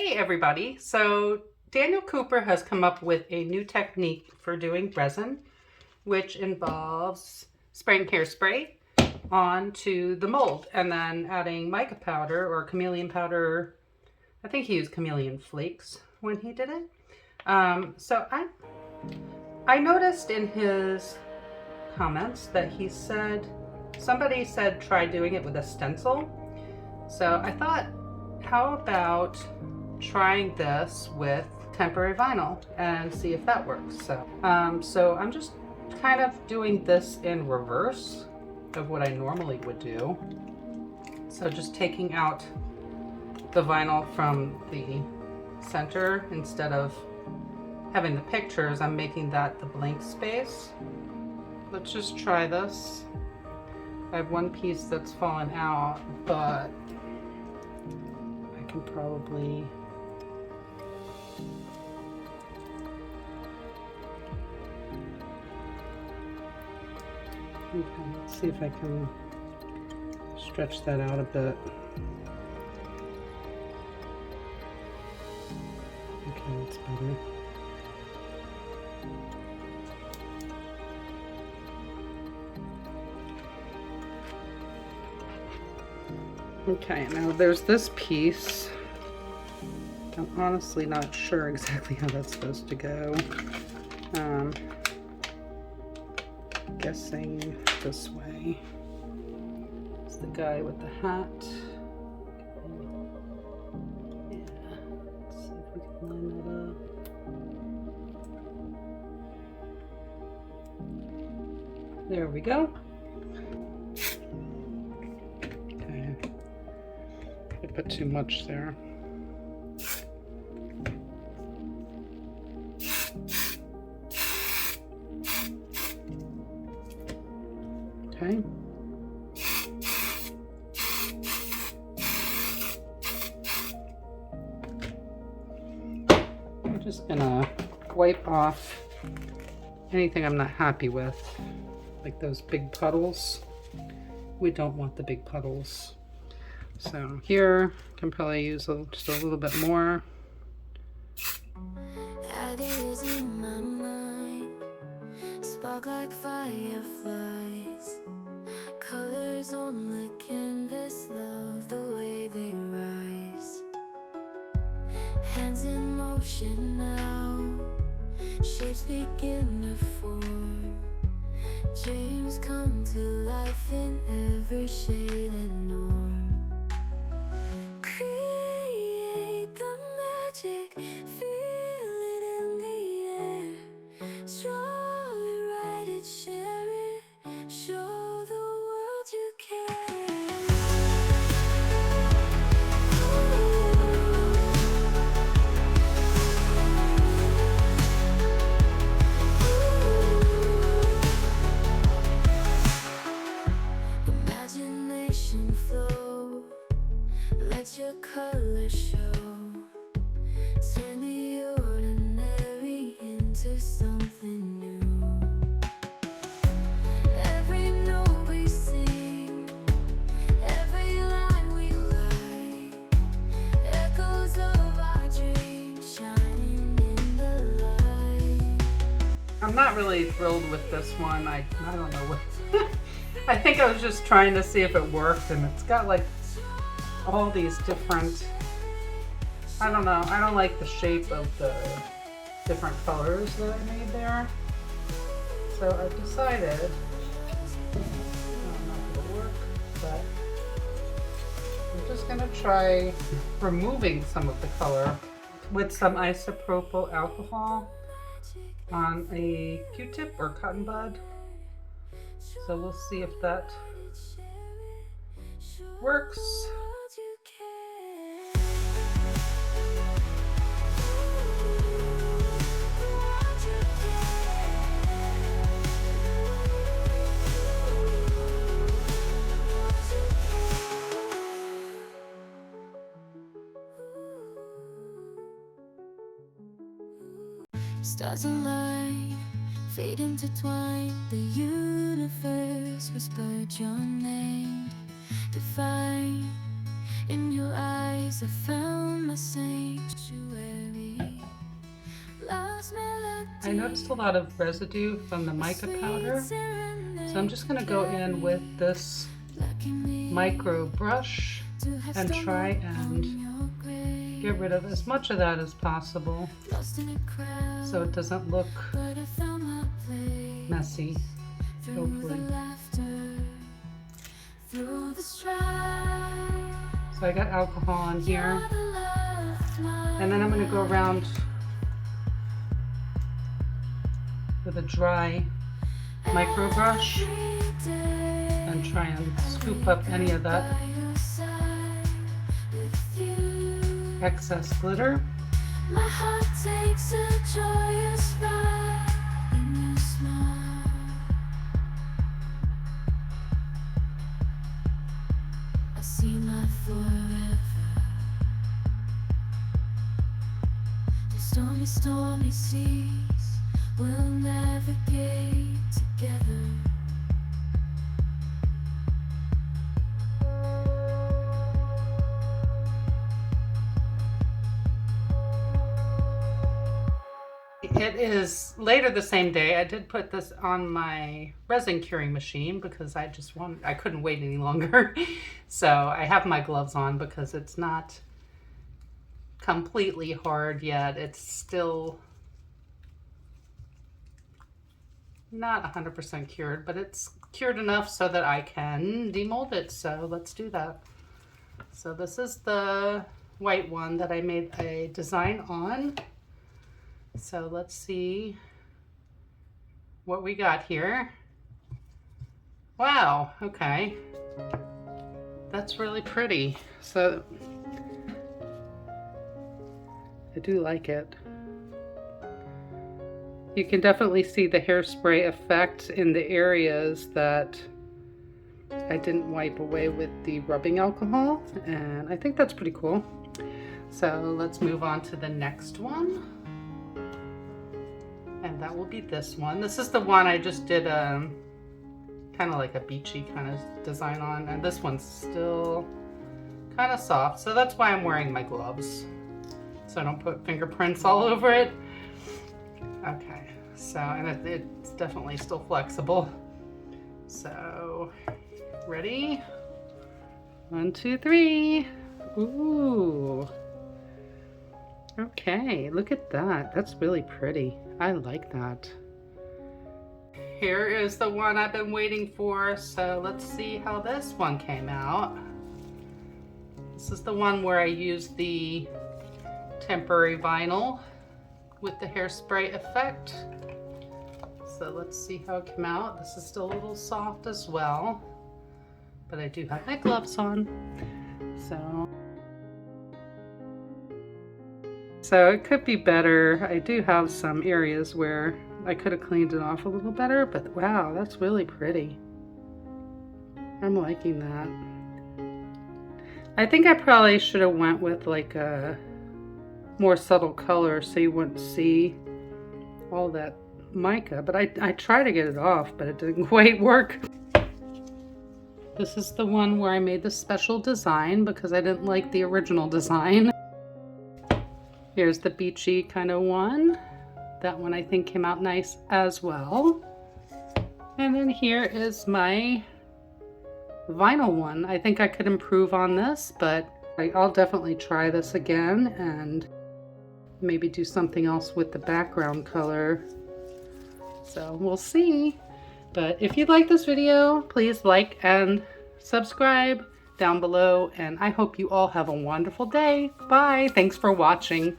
Hey everybody, so Daniel Cooper has come up with a new technique for doing resin, which involves spraying hairspray onto the mold and then adding mica powder or chameleon powder. I think he used chameleon flakes when he did it. So I noticed in his comments that he said, somebody said try doing it with a stencil. So I thought, how about trying this with temporary vinyl and see if that works. So I'm just kind of doing this in reverse of what I normally would do. So just taking out the vinyl from the center instead of having the pictures, I'm making that the blank space. Let's just try this. I have one piece that's fallen out, but I can probably let's see if I can stretch that out a bit. Okay, that's better. Okay, now there's this piece. I'm honestly not sure exactly how that's supposed to go. Guessing this way. It's the guy with the hat. Yeah, let's see if we can line that up. There we go. Okay, I put too much there. Okay. I'm just gonna wipe off anything I'm not happy with, like those big puddles. We don't want the big puddles. So here, I can probably use just a little bit more. Ideas in my mind spark like fireflies. Colors on the canvas, love the way they rise. Hands in motion now, shapes begin to form. Dreams come to life in every shade and norm. Create the magic, feel it in the air. Draw it, write it, share it, show the world you care. Imagination flow, let your colors show. Turn the ordinary into something new. Every note we sing, every line we write, echoes of our dreams shining in the light. I'm not really thrilled with this one. I don't know what. I think I was just trying to see if it worked, and it's got like all these different, I don't know, I don't like the shape of the different colors that I made there. So I decided, I don't know if it'll work, but I'm just gonna try removing some of the color with some isopropyl alcohol on a Q-tip or cotton bud. So we'll see if that works. Stars align, fate intertwined. The universe whispered your name, divine. In your eyes I found my sanctuary. Love's melody, I noticed a lot of residue from the mica powder, so I'm just going to go in with this micro brush and try and get rid of as much of that as possible so it doesn't look messy, hopefully. So I got alcohol on here, and then I'm going to go around with a dry micro brush and try and scoop up any of that excess glitter. My heart takes a joyous ride in your smile. I see my forever. The stormy, stormy seas will navigate together. It is later the same day. I did put this on my resin curing machine because I couldn't wait any longer. So I have my gloves on because it's not completely hard yet. It's still not 100% cured, but it's cured enough so that I can demold it. So let's do that. So this is the white one that I made a design on. So let's see what we got here. Wow, okay. That's really pretty. So I do like it. You can definitely see the hairspray effect in the areas that I didn't wipe away with the rubbing alcohol, and I think that's pretty cool. So let's move on to the next one. And that will be this one. This is the one I just did kind of like a beachy kind of design on, and this one's still kind of soft, so that's why I'm wearing my gloves, so I don't put fingerprints all over it. Okay, so, and it's definitely still flexible. So, ready? 1, 2, 3. Ooh. Okay, look at that. That's really pretty. I like that. Here is the one I've been waiting for. So let's see how this one came out. This is the one where I used the temporary vinyl with the hairspray effect. So let's see how it came out. This is still a little soft as well, but I do have my gloves on. So it could be better. I do have some areas where I could have cleaned it off a little better, but wow, that's really pretty. I'm liking that. I think I probably should have went with like a more subtle color so you wouldn't see all that mica, but I tried to get it off, but it didn't quite work. This is the one where I made the special design because I didn't like the original design. Here's the beachy kind of one. That one I think came out nice as well. And then here is my vinyl one. I think I could improve on this, but I'll definitely try this again and maybe do something else with the background color. So we'll see. But if you like this video, please like and subscribe down below. And I hope you all have a wonderful day. Bye. Thanks for watching.